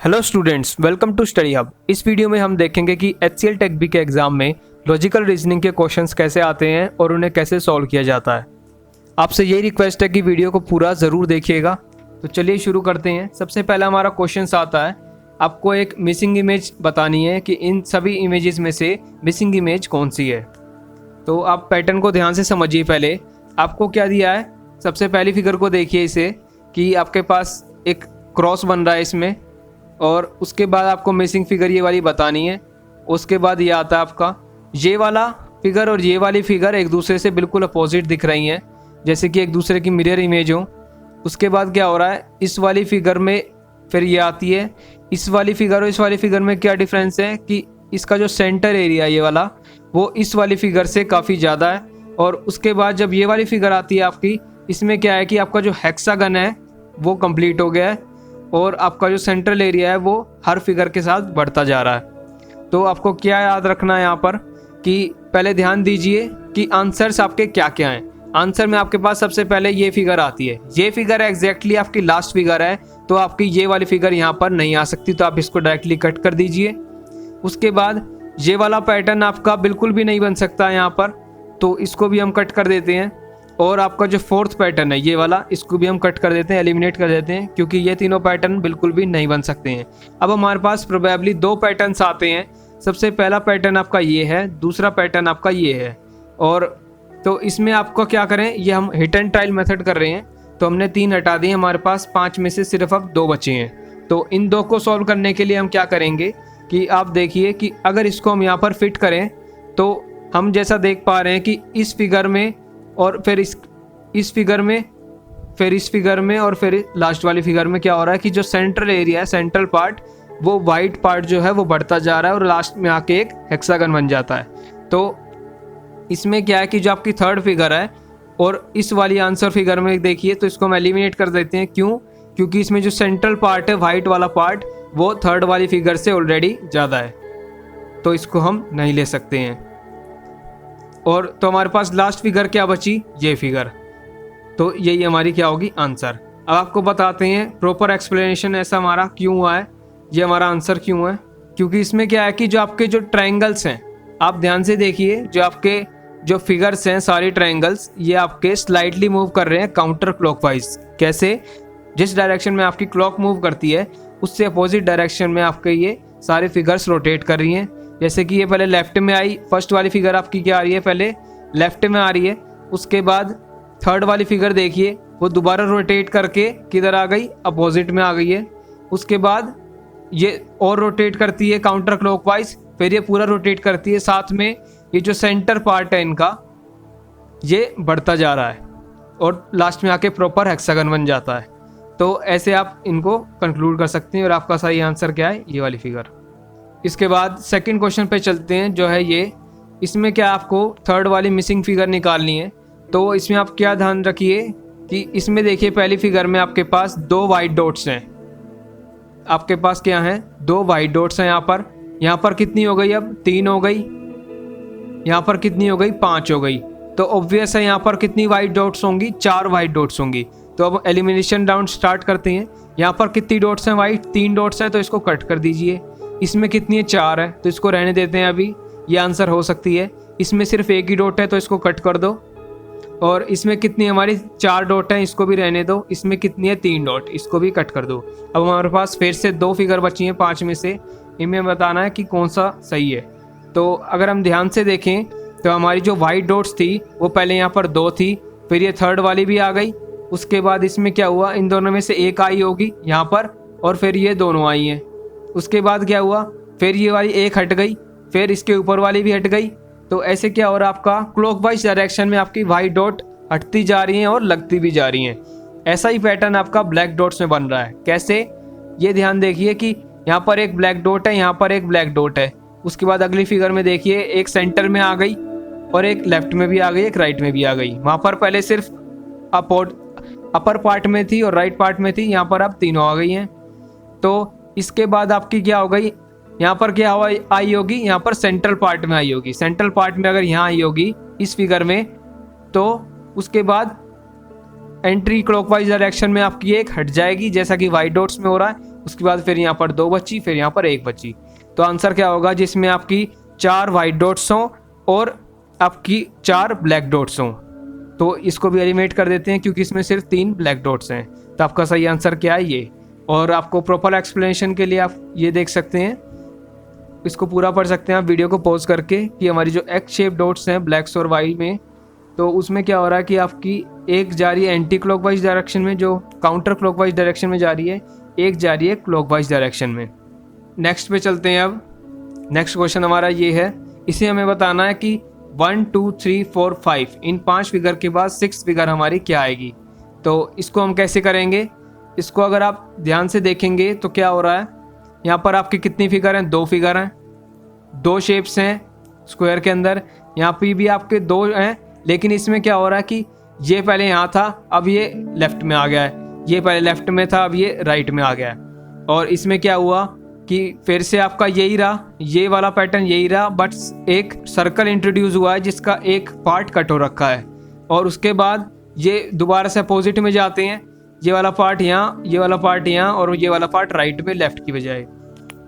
Hello students, welcome to study hub. इस video में हम देखेंगे कि HCL टेक बी के एग्जाम में लॉजिकल रीजनिंग के क्वेश्चंस कैसे आते हैं और उन्हें कैसे सॉल्व किया जाता है। आपसे यही रिक्वेस्ट है कि वीडियो को पूरा ज़रूर देखिएगा। तो चलिए शुरू करते हैं। सबसे पहला हमारा क्वेश्चन आता है, आपको एक मिसिंग इमेज बतानी है कि इन सभी इमेजेस में से मिसिंग इमेज कौन सी है। तो आप पैटर्न को ध्यान से समझिए। पहले आपको क्या दिया है, सबसे पहली फिगर को देखिए इसे कि आपके पास एक क्रॉस बन रहा है इसमें, और उसके बाद आपको मिसिंग फिगर ये वाली बतानी है। उसके बाद ये आता है आपका ये वाला फिगर और ये वाली फिगर एक दूसरे से बिल्कुल अपोजिट दिख रही हैं, जैसे कि एक दूसरे की मिरर इमेज हो। उसके बाद क्या हो रहा है, इस वाली फिगर में फिर ये आती है। इस वाली फिगर और इस वाली फिगर में क्या डिफरेंस है कि इसका जो सेंटर एरिया ये वाला वो इस वाली फिगर से काफ़ी ज़्यादा है। और उसके बाद जब ये वाली फिगर आती है आपकी, इसमें क्या है कि आपका जो हेक्सागन है वो कंप्लीट हो गया है और आपका जो सेंट्रल एरिया है वो हर फिगर के साथ बढ़ता जा रहा है। तो आपको क्या याद रखना है यहाँ पर कि पहले ध्यान दीजिए कि आंसर्स आपके क्या क्या हैं। आंसर में आपके पास सबसे पहले ये फिगर आती है। ये फिगर एग्जैक्टली आपकी लास्ट फिगर है, तो आपकी ये वाली फिगर यहाँ पर नहीं आ सकती, तो आप इसको डायरेक्टली कट कर दीजिए। उसके बाद ये वाला पैटर्न आपका बिल्कुल भी नहीं बन सकता यहाँ पर, तो इसको भी हम कट कर देते हैं। और आपका जो फोर्थ पैटर्न है ये वाला, इसको भी हम कट कर देते हैं, एलिमिनेट कर देते हैं, क्योंकि ये तीनों पैटर्न बिल्कुल भी नहीं बन सकते हैं। अब हमारे पास प्रोबेबली दो पैटर्न्स आते हैं। सबसे पहला पैटर्न आपका ये है, दूसरा पैटर्न आपका ये है। और तो इसमें आपको क्या करें, ये हम हिट एंड ट्रायल मेथड कर रहे हैं, तो हमने 3 हटा दिए, हमारे पास 5 में से सिर्फ अब 2 बचे हैं। तो इन 2 को सॉल्व करने के लिए हम क्या करेंगे कि आप देखिए कि अगर इसको हम यहाँ पर फिट करें तो हम जैसा देख पा रहे हैं कि इस फिगर में और फिर इस फिगर में, फिर इस फिगर में और फिर लास्ट वाली फिगर में क्या हो रहा है कि जो सेंट्रल एरिया है, सेंट्रल पार्ट, वो वाइट पार्ट जो है वो बढ़ता जा रहा है और लास्ट में आके एक हेक्सागन बन जाता है। तो इसमें क्या है कि जो आपकी थर्ड फिगर है और इस वाली आंसर फिगर में देखिए, तो इसको हम एलिमिनेट कर देते हैं। क्यों? क्योंकि इसमें जो सेंट्रल पार्ट है, वाइट वाला पार्ट, वो थर्ड वाली फिगर से ऑलरेडी ज़्यादा है, तो इसको हम नहीं ले सकते हैं। और तो हमारे पास लास्ट फिगर क्या बची, ये फिगर। तो यही हमारी क्या होगी, आंसर। अब आपको बताते हैं प्रॉपर एक्सप्लेनेशन ऐसा हमारा क्यों हुआ है, ये हमारा आंसर क्यों है। क्योंकि इसमें क्या है कि जो आपके जो ट्रायंगल्स हैं, आप ध्यान से देखिए, जो आपके जो फिगर्स हैं सारे ट्रायंगल्स, ये आपके स्लाइटली मूव कर रहे हैं काउंटर क्लॉकवाइज। कैसे? जिस डायरेक्शन में आपकी क्लॉक मूव करती है उससे अपोजिट डायरेक्शन में आपके ये सारे फिगर्स रोटेट कर रही हैं। जैसे कि ये पहले लेफ्ट में आई, फर्स्ट वाली फिगर आपकी क्या आ रही है, पहले लेफ्ट में आ रही है। उसके बाद थर्ड वाली फिगर देखिए, वो दोबारा रोटेट करके किधर आ गई, अपोजिट में आ गई है। उसके बाद ये और रोटेट करती है काउंटर क्लॉकवाइज, फिर ये पूरा रोटेट करती है। साथ में ये जो सेंटर पार्ट है इनका, ये बढ़ता जा रहा है और लास्ट में आके प्रॉपर हेक्सागन बन जाता है। तो ऐसे आप इनको कंक्लूड कर सकते हैं और आपका सही आंसर क्या है, ये वाली फिगर। इसके बाद सेकंड क्वेश्चन पे चलते हैं, जो है ये। इसमें क्या आपको थर्ड वाली मिसिंग फिगर निकालनी है। तो इसमें आप क्या ध्यान रखिए कि इसमें देखिए पहली फिगर में आपके पास 2 वाइट डॉट्स हैं। आपके पास क्या हैं, 2 वाइट डॉट्स हैं यहाँ पर कितनी हो गई, अब 3 हो गई। यहाँ पर कितनी हो गई, 5 हो गई। तो ऑब्वियस है यहाँ पर कितनी वाइट डॉट्स होंगी, 4 वाइट डॉट्स होंगी। तो अब एलिमिनेशन राउंड स्टार्ट करते हैं। यहाँ पर कितनी डॉट्स हैं, वाइट 3 डॉट्स हैं, तो इसको कट कर दीजिए। इसमें कितनी है, 4 है, तो इसको रहने देते हैं अभी, ये आंसर हो सकती है। इसमें सिर्फ एक ही डॉट है, तो इसको कट कर दो। और इसमें कितनी हमारी 4 डॉट हैं, इसको भी रहने दो। इसमें कितनी है, 3 डॉट, इसको भी कट कर दो। अब हमारे पास फिर से 2 फिगर बची हैं 5 में से, इनमें बताना है कि कौन सा सही है। तो अगर हम ध्यान से देखें तो हमारी जो वाइट डॉट्स थी वो पहले यहाँ पर 2 थी, फिर ये थर्ड वाली भी आ गई। उसके बाद इसमें क्या हुआ, इन दोनों में से एक आई होगी यहाँ पर, और फिर ये दोनों आई हैं। उसके बाद क्या हुआ, फिर ये वाली एक हट गई, फिर इसके ऊपर वाली भी हट गई। तो ऐसे क्या हो रहा है, आपका क्लॉकवाइज डायरेक्शन में आपकी वाइट डॉट हटती जा रही हैं और लगती भी जा रही हैं। ऐसा ही पैटर्न आपका ब्लैक डॉट्स में बन रहा है। कैसे? ये ध्यान देखिए कि यहाँ पर एक ब्लैक डॉट है, यहाँ पर एक ब्लैक डॉट है। उसके बाद अगली फिगर में देखिए, एक सेंटर में आ गई और एक लेफ्ट में भी आ गई, एक राइट में भी आ गई। वहाँ पर पहले सिर्फ अपर पार्ट में थी और राइट पार्ट में थी, यहाँ पर अब तीनों आ गई हैं। तो इसके बाद आपकी क्या हो गई, यहाँ पर क्या आई होगी, यहाँ पर सेंट्रल पार्ट में आई होगी। सेंट्रल पार्ट में अगर यहाँ आई होगी इस फिगर में, तो उसके बाद एंट्री क्लॉकवाइज डायरेक्शन में आपकी एक हट जाएगी, जैसा कि वाइट डॉट्स में हो रहा है। उसके बाद फिर यहाँ पर 2 बची, फिर यहाँ पर 1 बची। तो आंसर क्या होगा, जिसमें आपकी 4 वाइट डॉट्स हों और आपकी 4 ब्लैक डॉट्स हों। तो इसको भी एलिमिनेट कर देते हैं क्योंकि इसमें सिर्फ 3 ब्लैक डॉट्स हैं। तो आपका सही आंसर क्या है, ये। और आपको प्रॉपर एक्सप्लेनेशन के लिए आप ये देख सकते हैं, इसको पूरा पढ़ सकते हैं आप वीडियो को पॉज करके, कि हमारी जो एक्स शेप डॉट्स हैं ब्लैक्स और वाइट में, तो उसमें क्या हो रहा है कि आपकी एक जा रही है एंटी क्लॉकवाइज डायरेक्शन में, जो काउंटर क्लॉकवाइज डायरेक्शन में जा रही है, एक जा रही है क्लॉकवाइज डायरेक्शन में। नेक्स्ट पे चलते हैं। अब नेक्स्ट क्वेश्चन हमारा ये है, इसे हमें बताना है कि 1 2 3 4 5 इन 5 फिगर के बाद 6 फिगर हमारी क्या आएगी। तो इसको हम कैसे करेंगे, इसको अगर आप ध्यान से देखेंगे तो क्या हो रहा है, यहाँ पर आपकी कितनी फिगर हैं, 2 फिगर हैं, 2 शेप्स हैं स्क्वायर के अंदर। यहाँ पे भी आपके 2 हैं, लेकिन इसमें क्या हो रहा है कि ये पहले यहाँ था, अब ये लेफ्ट में आ गया है, ये पहले लेफ्ट में था, अब ये राइट में आ गया है। और इसमें क्या हुआ कि फिर से आपका यही रहा, ये वाला पैटर्न यही रहा, बट एक सर्कल इंट्रोड्यूस हुआ है जिसका एक पार्ट कट हो रखा है। और उसके बाद ये दोबारा से अपोजिट में जाते हैं, ये वाला पार्ट यहाँ, ये वाला पार्ट यहाँ, और ये वाला पार्ट राइट में लेफ्ट की बजाय।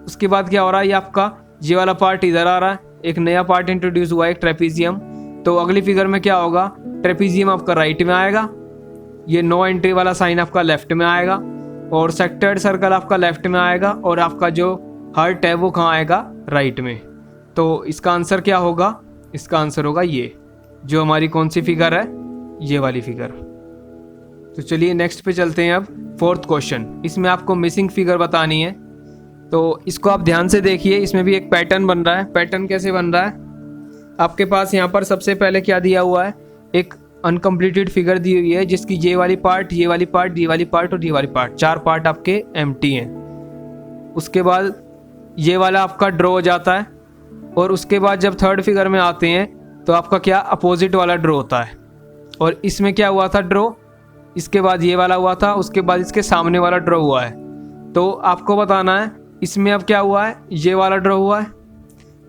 उसके बाद क्या हो रहा है, ये आपका ये वाला पार्ट इधर आ रहा है, एक नया पार्ट इंट्रोड्यूस हुआ है, एक ट्रेपीजियम। तो अगली फिगर में क्या होगा, ट्रेपीजियम आपका राइट में आएगा, ये नो एंट्री वाला साइन आपका लेफ्ट में आएगा, और सेक्टर्ड सर्कल आपका लेफ्ट में आएगा, और आपका जो हार्ट है वो कहाँ आएगा, राइट में। तो इसका आंसर क्या होगा, इसका आंसर होगा ये, जो हमारी कौन सी फिगर है, ये वाली फिगर। तो चलिए नेक्स्ट पे चलते हैं। अब 4th क्वेश्चन, इसमें आपको मिसिंग फिगर बतानी है। तो इसको आप ध्यान से देखिए, इसमें भी एक पैटर्न बन रहा है। पैटर्न कैसे बन रहा है, आपके पास यहाँ पर सबसे पहले क्या दिया हुआ है, एक अनकम्प्लीटेड फिगर दी हुई है जिसकी ये वाली पार्ट, ये वाली पार्ट, ये वाली पार्ट और ये वाली पार्ट, 4 पार्ट आपके एम्प्टी हैं। उसके बाद ये वाला आपका ड्रॉ हो जाता है, और उसके बाद जब 3rd फिगर में आते हैं तो आपका क्या अपोजिट वाला ड्रॉ होता है। और इसमें क्या हुआ था ड्रॉ, इसके बाद ये वाला हुआ था, उसके बाद इसके सामने वाला ड्रॉ हुआ है। तो आपको बताना है इसमें अब क्या हुआ है, ये वाला ड्रॉ हुआ है।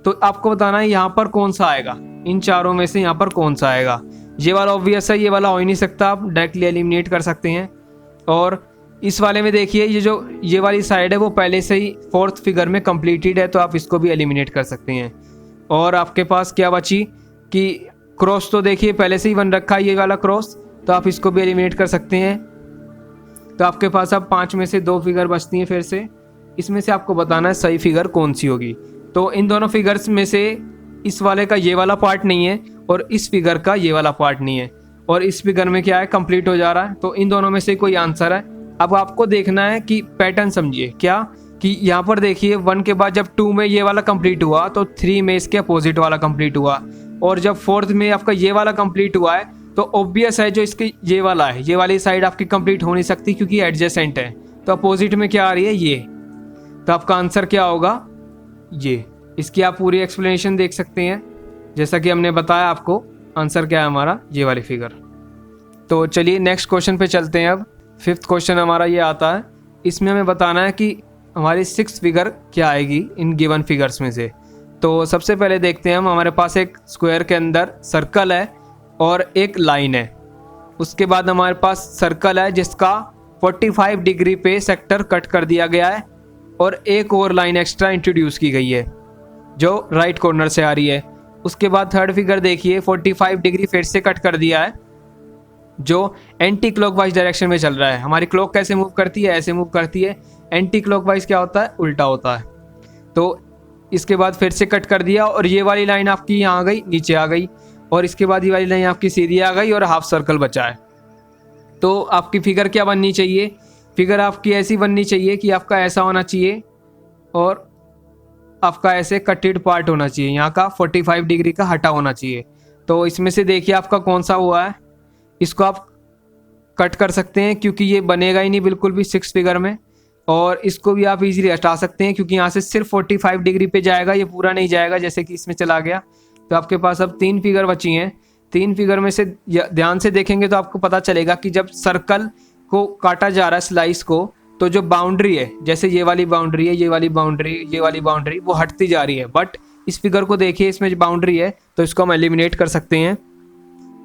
तो आपको बताना है यहाँ पर कौन सा आएगा, इन चारों में से यहाँ पर कौन सा आएगा। ये वाला ऑब्वियस है, ये वाला हो ही नहीं सकता, आप डायरेक्टली एलिमिनेट कर सकते हैं। और इस वाले में देखिए, ये वाली साइड है वो पहले से ही 4th फिगर में कंप्लीटेड है, तो आप इसको भी एलिमिनेट कर सकते हैं। और आपके पास क्या बची कि क्रॉस, तो देखिए पहले से ही बन रखा है ये वाला क्रॉस, तो आप इसको भी एलिमिनेट कर सकते हैं। तो आपके पास अब 5 में से 2 फिगर बचती हैं। फिर से इसमें से आपको बताना है सही फिगर कौन सी होगी। तो इन दोनों फिगर्स में से इस वाले का ये वाला पार्ट नहीं है, और इस फिगर का ये वाला पार्ट नहीं है, और इस फिगर में क्या है, कंप्लीट हो जा रहा है। तो इन दोनों में से कोई आंसर है। अब आपको देखना है कि पैटर्न समझिए क्या, कि यहाँ पर देखिए 1 के बाद जब 2 में ये वाला कंप्लीट हुआ तो 3 में इसके अपोजिट वाला कंप्लीट हुआ, और जब 4th में आपका ये वाला कंप्लीट हुआ है तो ऑब्वियस है जो इसके ये वाला है, ये वाली साइड आपकी कंप्लीट हो नहीं सकती क्योंकि एडजेसेंट है। तो अपोजिट में क्या आ रही है, ये। तो आपका आंसर क्या होगा, ये। इसकी आप पूरी एक्सप्लेनेशन देख सकते हैं, जैसा कि हमने बताया आपको आंसर क्या है हमारा, ये वाली फिगर। तो चलिए नेक्स्ट क्वेश्चन पे चलते हैं। अब 5th क्वेश्चन हमारा ये आता है, इसमें हमें बताना है कि हमारी 6th फिगर क्या आएगी इन गिवन फिगर्स में से। तो सबसे पहले देखते हैं हम, हमारे पास एक स्क्वायर के अंदर सर्कल है और एक लाइन है। उसके बाद हमारे पास सर्कल है जिसका 45 डिग्री पे सेक्टर कट कर दिया गया है, और एक और लाइन एक्स्ट्रा इंट्रोड्यूस की गई है जो राइट कॉर्नर से आ रही है। उसके बाद 3rd फिगर देखिए, 45 डिग्री फिर से कट कर दिया है जो एंटी क्लॉकवाइज डायरेक्शन में चल रहा है। हमारी क्लॉक कैसे मूव करती है, ऐसे मूव करती है। एंटी क्लॉकवाइज क्या होता है, उल्टा होता है। तो इसके बाद फिर से कट कर दिया, और ये वाली लाइन आपकी यहाँ आ गई, नीचे आ गई, और इसके बाद ये वाली लाइन आपकी सीधी आ गई, और हाफ सर्कल बचा है। तो आपकी फिगर क्या बननी चाहिए, फिगर आपकी ऐसी बननी चाहिए कि आपका ऐसा होना चाहिए, और आपका ऐसे कटेड पार्ट होना चाहिए, यहाँ का 45 डिग्री का हटा होना चाहिए। तो इसमें से देखिए आपका कौन सा हुआ है, इसको आप कट कर सकते हैं क्योंकि ये बनेगा ही नहीं बिल्कुल भी 6 फिगर में, और इसको भी आप इजीली हटा सकते हैं क्योंकि यहाँ से सिर्फ 45 डिग्री पे जाएगा, ये पूरा नहीं जाएगा जैसे कि इसमें चला गया। तो आपके पास अब 3 फिगर बची हैं। 3 फिगर में से ध्यान से देखेंगे तो आपको पता चलेगा कि जब सर्कल को काटा जा रहा है, स्लाइस को, तो जो बाउंड्री है, जैसे ये वाली बाउंड्री है, ये वाली बाउंड्री, ये वाली बाउंड्री, वो हटती जा रही है। बट इस फिगर को देखिए, इसमें जो बाउंड्री है तो इसको हम एलिमिनेट कर सकते हैं।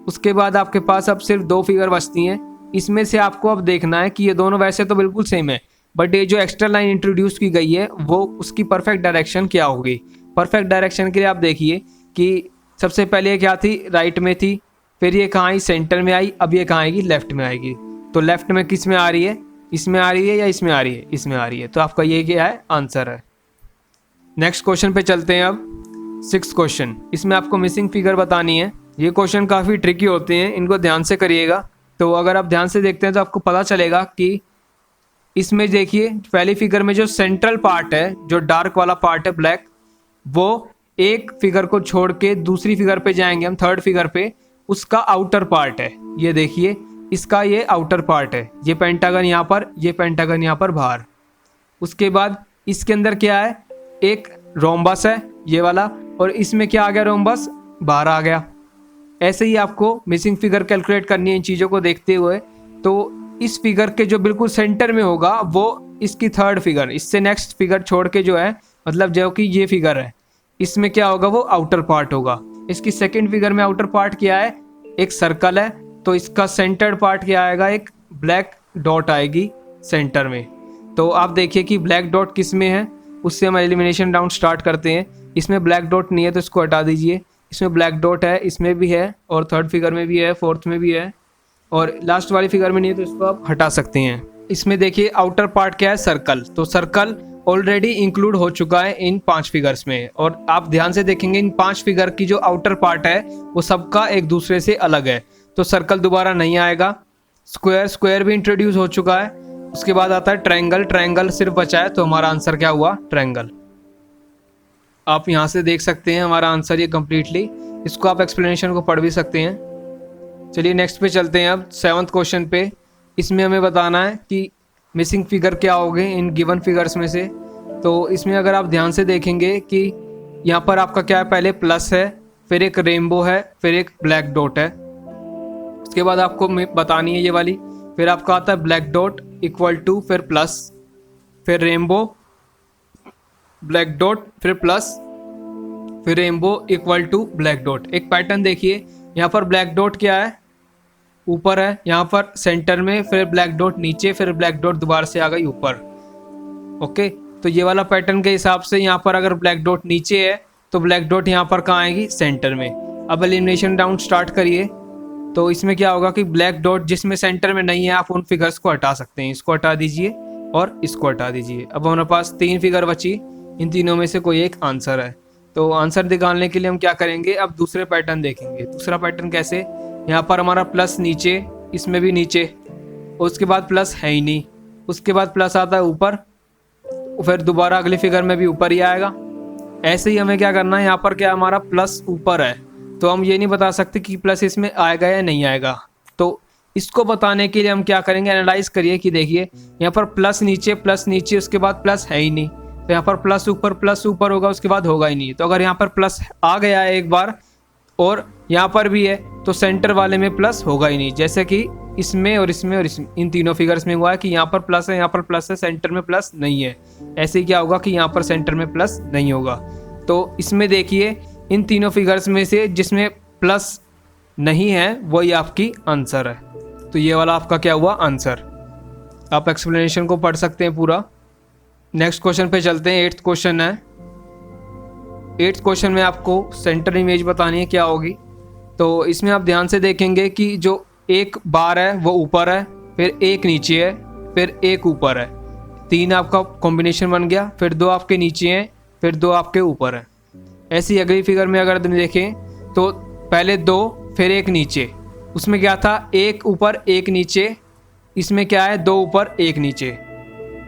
उसके बाद आपके पास अब सिर्फ 2 फिगर बचती हैं। इसमें से आपको अब देखना है कि ये दोनों वैसे तो बिल्कुल सेम है, बट ये जो एक्स्ट्रा लाइन इंट्रोड्यूस की गई है वो उसकी परफेक्ट डायरेक्शन क्या होगी। परफेक्ट डायरेक्शन के लिए आप देखिए कि सबसे पहले ये क्या थी, राइट में थी, फिर ये कहाँ आई, सेंटर में आई, अब ये कहाँ आएगी, लेफ्ट में आएगी। तो लेफ्ट में किस में आ रही है, इसमें आ रही है या इसमें आ रही है, इसमें आ रही है। तो आपका ये क्या है, आंसर है। नेक्स्ट क्वेश्चन पे चलते हैं अब। 6th क्वेश्चन, इसमें आपको मिसिंग फिगर बतानी है। ये क्वेश्चन काफ़ी ट्रिकी होते हैं, इनको ध्यान से करिएगा। तो अगर आप ध्यान से देखते हैं तो आपको पता चलेगा कि इसमें देखिए पहली फिगर में जो सेंट्रल पार्ट है, जो डार्क वाला पार्ट है ब्लैक, वो एक फिगर को छोड़ के दूसरी फिगर पे जाएंगे हम, थर्ड फिगर पे, उसका आउटर पार्ट है। ये देखिए इसका ये आउटर पार्ट है, ये पेंटागन यहाँ पर, ये पेंटागन यहाँ पर बाहर। उसके बाद इसके अंदर क्या है, एक रोम्बस है ये वाला, और इसमें क्या आ गया, रोम्बस बाहर आ गया। ऐसे ही आपको मिसिंग फिगर कैलकुलेट करनी है इन चीज़ों को देखते हुए। तो इस फिगर के जो बिल्कुल सेंटर में होगा वो इसकी थर्ड फिगर, इससे नेक्स्ट फिगर छोड़ के जो है, मतलब जो कि ये फिगर है, इसमें क्या होगा, वो आउटर पार्ट होगा। इसकी सेकंड फिगर में आउटर पार्ट क्या है, एक सर्कल है, तो इसका सेंटर्ड पार्ट क्या आएगा, एक ब्लैक डॉट आएगी सेंटर में। तो आप देखिए कि ब्लैक डॉट किस में है, उससे हम एलिमिनेशन राउंड स्टार्ट करते हैं। इसमें ब्लैक डॉट नहीं है तो इसको हटा दीजिए। इसमें ब्लैक डॉट है, इसमें भी है, और थर्ड फिगर में भी है, फोर्थ में भी है, और लास्ट वाली फिगर में नहीं है, तो इसको आप हटा सकते हैं। इसमें देखिए आउटर पार्ट क्या है, सर्कल। तो सर्कल ऑलरेडी इंक्लूड हो चुका है इन 5 फिगर्स में, और आप ध्यान से देखेंगे इन 5 फिगर की जो आउटर पार्ट है वो सबका एक दूसरे से अलग है, तो सर्कल दोबारा नहीं आएगा। स्क्वायर, स्क्वायर भी इंट्रोड्यूस हो चुका है। उसके बाद आता है ट्रायंगल, ट्रायंगल सिर्फ बचा है, तो हमारा आंसर क्या हुआ, ट्रायंगल। आप यहाँ से देख सकते हैं हमारा आंसर ये कंप्लीटली, इसको आप एक्सप्लेनेशन को पढ़ भी सकते हैं। चलिए नेक्स्ट पे चलते हैं अब 7th क्वेश्चन पे। इसमें हमें बताना है कि मिसिंग फिगर क्या होंगे इन गिवन फिगर्स में से। तो इसमें अगर आप ध्यान से देखेंगे कि यहाँ पर आपका क्या है, पहले प्लस है, फिर एक रेनबो है, फिर एक ब्लैक डॉट है। उसके बाद आपको बतानी है ये वाली, फिर आपका आता है ब्लैक डॉट इक्वल टू, फिर प्लस, फिर रेनबो, ब्लैक डॉट, फिर प्लस, फिर rainbow equal to black dot. एक पैटर्न देखिए, यहाँ पर ब्लैक डॉट क्या है, ऊपर है, यहाँ पर सेंटर में, फिर ब्लैक डॉट नीचे, फिर ब्लैक डॉट दोबारा से आ गई ऊपर। ओके, तो ये वाला पैटर्न के हिसाब से यहाँ पर अगर ब्लैक डॉट नीचे है तो ब्लैक डॉट यहाँ पर कहाँ आएगी, सेंटर में। अब एलिमिनेशन राउंड स्टार्ट करिए। तो इसमें क्या होगा कि ब्लैक डॉट जिसमें सेंटर में नहीं है, आप उन फिगर्स को हटा सकते हैं। इसको हटा दीजिए और इसको हटा दीजिए। अब हमारे पास 3 फिगर बची, इन तीनों में से कोई एक आंसर है। तो आंसर निकालने के लिए हम क्या करेंगे, अब दूसरे पैटर्न देखेंगे। दूसरा पैटर्न कैसे, यहाँ पर हमारा प्लस नीचे, इसमें भी नीचे, उसके बाद प्लस है ही नहीं, उसके बाद प्लस आता है ऊपर, फिर दोबारा अगली फिगर में भी ऊपर ही आएगा। ऐसे ही हमें क्या करना है, यहाँ पर क्या हमारा प्लस ऊपर है, तो हम ये नहीं बता सकते कि प्लस इसमें आएगा या नहीं आएगा। तो इसको बताने के लिए हम क्या करेंगे, एनालाइज करिए कि देखिए यहाँ पर प्लस नीचे, उसके बाद प्लस है ही नहीं, तो यहाँ पर प्लस ऊपर होगा, उसके बाद होगा ही नहीं। तो अगर यहाँ पर प्लस आ गया है एक बार और यहाँ पर भी है, तो सेंटर वाले में प्लस होगा ही नहीं। जैसे कि इसमें और इसमें और इसमें, इन तीनों फिगर्स में हुआ है कि यहाँ पर प्लस है, यहाँ पर प्लस है, सेंटर में प्लस नहीं है। ऐसे ही क्या होगा कि यहाँ पर सेंटर में प्लस नहीं होगा। तो इसमें देखिए इन तीनों फिगर्स में से जिसमें प्लस नहीं है वही आपकी आंसर है। तो ये वाला आपका क्या हुआ, आंसर। आप एक्सप्लेनेशन को पढ़ सकते हैं पूरा। नेक्स्ट क्वेश्चन पे चलते हैं। 8th क्वेश्चन है। 8th क्वेश्चन में आपको सेंटर इमेज बतानी है क्या होगी। तो इसमें आप ध्यान से देखेंगे कि जो एक बार है वो ऊपर है, फिर एक नीचे है, फिर एक ऊपर है। 3 आपका कॉम्बिनेशन बन गया, फिर 2 आपके नीचे हैं, फिर 2 आपके ऊपर है। ऐसी अगली फिगर में अगर देखें तो पहले 2 फिर एक नीचे, उसमें क्या था, एक ऊपर एक नीचे। इसमें क्या है, 2 ऊपर एक नीचे।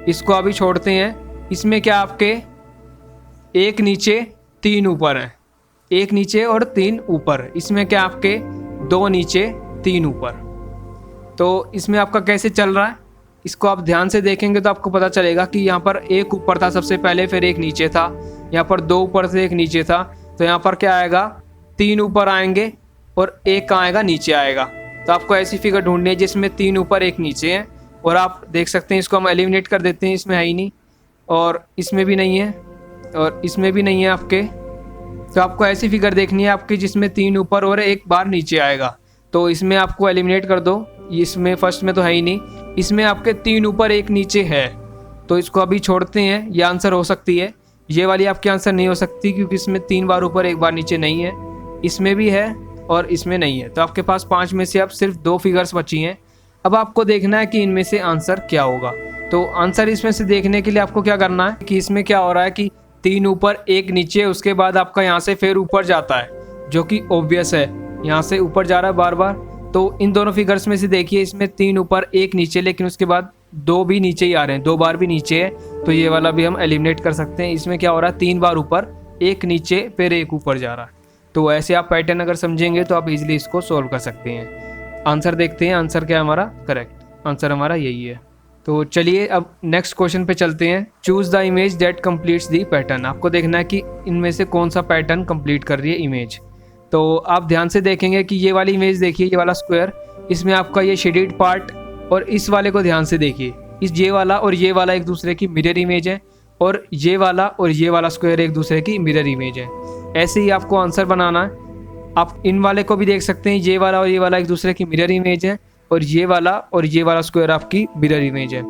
इसको अभी छोड़ते हैं। इसमें क्या आपके एक नीचे 3 ऊपर है, एक नीचे और 3 ऊपर। इसमें क्या आपके 2 नीचे 3 ऊपर। तो इसमें आपका कैसे चल रहा है, इसको आप ध्यान से देखेंगे तो आपको पता चलेगा कि यहाँ पर एक ऊपर था सबसे पहले, फिर एक नीचे था, यहाँ पर 2 ऊपर से एक नीचे था। तो यहाँ पर क्या आएगा, 3 ऊपर आएंगे और एक कहाँ आएगा, नीचे आएगा। तो आपको ऐसी फिगर ढूंढनी है जिसमें 3 ऊपर एक नीचे है। और आप देख सकते हैं इसको हम एलिमिनेट कर देते हैं, इसमें है ही नहीं, और इसमें भी नहीं है, और इसमें भी नहीं है आपके। तो आपको ऐसी फिगर देखनी है आपकी जिसमें 3 ऊपर और एक बार नीचे आएगा। तो इसमें आपको एलिमिनेट कर दो, इसमें फर्स्ट में तो है ही नहीं, इसमें आपके 3 ऊपर एक नीचे है। तो इसको अभी छोड़ते हैं, ये आंसर हो सकती है। ये वाली आपकी आंसर नहीं हो सकती क्योंकि इसमें 3 बार ऊपर 1 बार नीचे नहीं है, इसमें भी है और इसमें नहीं है। तो आपके पास 5 में से अब सिर्फ 2 फिगर्स बची हैं। अब आपको देखना है कि इनमें से आंसर क्या होगा। तो आंसर इसमें से देखने के लिए आपको क्या करना है कि इसमें क्या हो रहा है कि 3 ऊपर 1 नीचे, उसके बाद आपका यहाँ से फिर ऊपर जाता है, जो कि ऑब्वियस है, यहाँ से ऊपर जा रहा है बार बार। तो इन दोनों फिगर्स में से देखिए, इसमें 3 ऊपर 1 नीचे, लेकिन उसके बाद 2 भी नीचे ही आ रहे हैं, 2 बार भी नीचे है। तो ये वाला भी हम एलिमिनेट कर सकते हैं। इसमें क्या हो रहा है, 3 बार ऊपर 1 नीचे फिर 1 ऊपर जा रहा है। तो ऐसे आप पैटर्न अगर समझेंगे तो आप इजीली इसको सोल्व कर सकते हैं। आंसर देखते हैं, आंसर क्या है हमारा, करेक्ट आंसर हमारा यही है। तो चलिए अब नेक्स्ट क्वेश्चन पे चलते हैं। Choose the image that completes the pattern. आपको देखना है कि इनमें से कौन सा पैटर्न कंप्लीट कर रही है इमेज। तो आप ध्यान से देखेंगे कि ये वाली इमेज देखिए, ये वाला स्क्वायर, इसमें आपका ये शेडेड पार्ट, और इस वाले को ध्यान से देखिए, इस ये वाला और ये वाला एक दूसरे की मिरर इमेज है, और ये वाला और ये वाला स्क्वायर एक दूसरे की मिरर इमेज है। ऐसे ही आपको आंसर बनाना है। आप इन वाले को भी देख सकते हैं, ये वाला और ये वाला एक दूसरे की मिरर इमेज है, और ये वाला स्क्वायर आपकी मिरर इमेज है।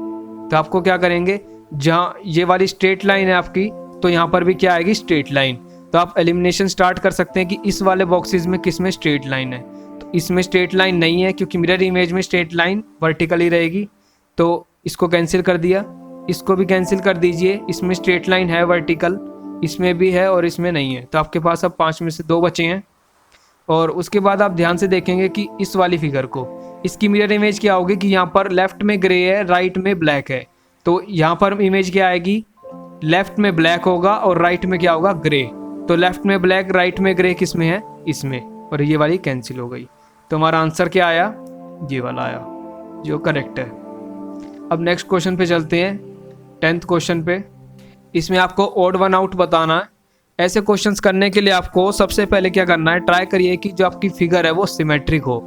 तो आपको क्या करेंगे, जहाँ ये वाली स्ट्रेट लाइन है आपकी, तो यहाँ पर भी क्या आएगी, स्ट्रेट लाइन। तो आप एलिमिनेशन स्टार्ट कर सकते हैं कि इस वाले बॉक्सेस में किस में स्ट्रेट लाइन है। तो इसमें स्ट्रेट लाइन नहीं है क्योंकि मिरर इमेज में स्ट्रेट लाइन वर्टिकल ही रहेगी। तो इसको कैंसिल कर दिया, इसको भी कैंसिल कर दीजिए। इसमें स्ट्रेट लाइन है वर्टिकल, इसमें भी है और इसमें नहीं है। तो आपके पास अब 5 में से 2 बचे हैं। और उसके बाद आप ध्यान से देखेंगे कि इस वाली फिगर को, इसकी मिरर इमेज क्या होगी कि यहाँ पर लेफ्ट में ग्रे है, राइट में ब्लैक है। तो यहाँ पर इमेज क्या आएगी, लेफ्ट में ब्लैक होगा और राइट में क्या होगा, ग्रे। तो लेफ्ट में ब्लैक, राइट में ग्रे किस में है, इसमें, और ये वाली कैंसिल हो गई। तो हमारा आंसर क्या आया, ये वाला आया, जो करेक्ट है। अब नेक्स्ट क्वेश्चन पे चलते हैं, 10th क्वेश्चन पे। इसमें आपको ऑड वन आउट बताना है। ऐसे क्वेश्चंस करने के लिए आपको सबसे पहले क्या करना है, ट्राई करिए कि जो आपकी फिगर है वो सिमेट्रिक हो।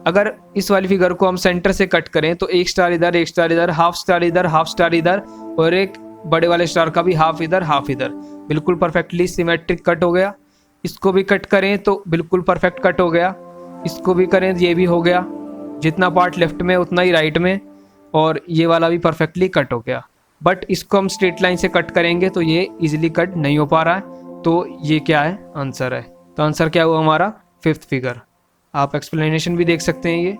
अगर इस वाली फिगर को हम सेंटर से कट करें तो 1 स्टार इधर, 1 स्टार इधर, हाफ स्टार इधर, हाफ स्टार इधर, और एक बड़े वाले स्टार का भी हाफ इधर, हाफ इधर, बिल्कुल परफेक्टली सिमेट्रिक कट हो गया। इसको भी कट करें तो बिल्कुल परफेक्ट कट हो गया। इसको भी करें, ये भी हो गया। जितना पार्ट लेफ्ट में उतना ही राइट में, और ये वाला भी परफेक्टली कट हो गया। बट इसको हम स्ट्रेट लाइन से कट करेंगे तो ये इजीली कट नहीं हो पा रहा है। तो ये क्या है, आंसर है। तो आंसर क्या हुआ हमारा, 5th फिगर। आप एक्सप्लेनेशन भी देख सकते हैं ये।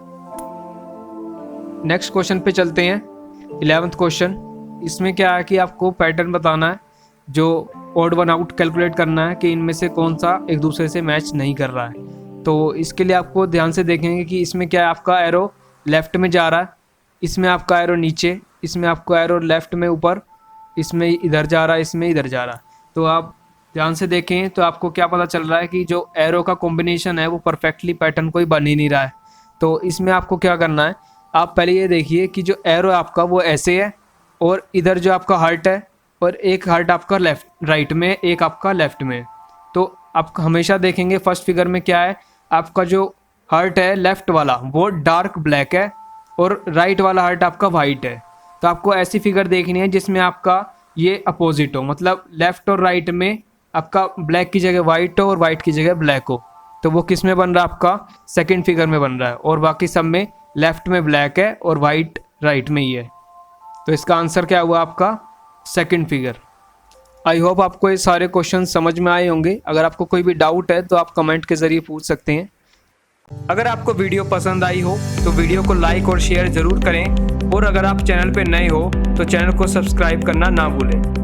नेक्स्ट क्वेश्चन पे चलते हैं, 11th क्वेश्चन। इसमें क्या है कि आपको पैटर्न बताना है, जो ऑड वन आउट कैलकुलेट करना है कि इनमें से कौन सा एक दूसरे से मैच नहीं कर रहा है। तो इसके लिए आपको ध्यान से देखेंगे कि इसमें क्या है, आपका एरो लेफ्ट में जा रहा है, इसमें आपका एरो नीचे, इसमें आपका एरो लेफ्ट में ऊपर, इसमें इधर जा रहा है, इसमें इधर जा रहा है। तो आप ध्यान से देखें तो आपको क्या पता चल रहा है कि जो एरो का कॉम्बिनेशन है वो परफेक्टली पैटर्न कोई बन ही नहीं रहा है। तो इसमें आपको क्या करना है, आप पहले ये देखिए कि जो एरो आपका वो ऐसे है, और इधर जो आपका हार्ट है, और एक हार्ट आपका राइट में, एक आपका लेफ्ट में। तो आप हमेशा देखेंगे फर्स्ट फिगर में क्या है, आपका जो हार्ट है लेफ्ट वाला वो डार्क ब्लैक है, और राइट वाला हार्ट आपका वाइट है। तो आपको ऐसी फिगर देखनी है जिसमें आपका ये अपोजिट हो, मतलब लेफ्ट और राइट में आपका ब्लैक की जगह वाइट हो और वाइट की जगह ब्लैक हो। तो वो किस में बन रहा है, आपका सेकंड फिगर में बन रहा है, और बाकी सब में लेफ्ट में ब्लैक है और वाइट राइट में ही है। तो इसका आंसर क्या हुआ आपका, सेकंड फिगर। आई होप आपको ये सारे क्वेश्चन समझ में आए होंगे। अगर आपको कोई भी डाउट है तो आप कमेंट के ज़रिए पूछ सकते हैं। अगर आपको वीडियो पसंद आई हो तो वीडियो को लाइक और शेयर ज़रूर करें, और अगर आप चैनल पर नए हो तो चैनल को सब्सक्राइब करना ना भूलें।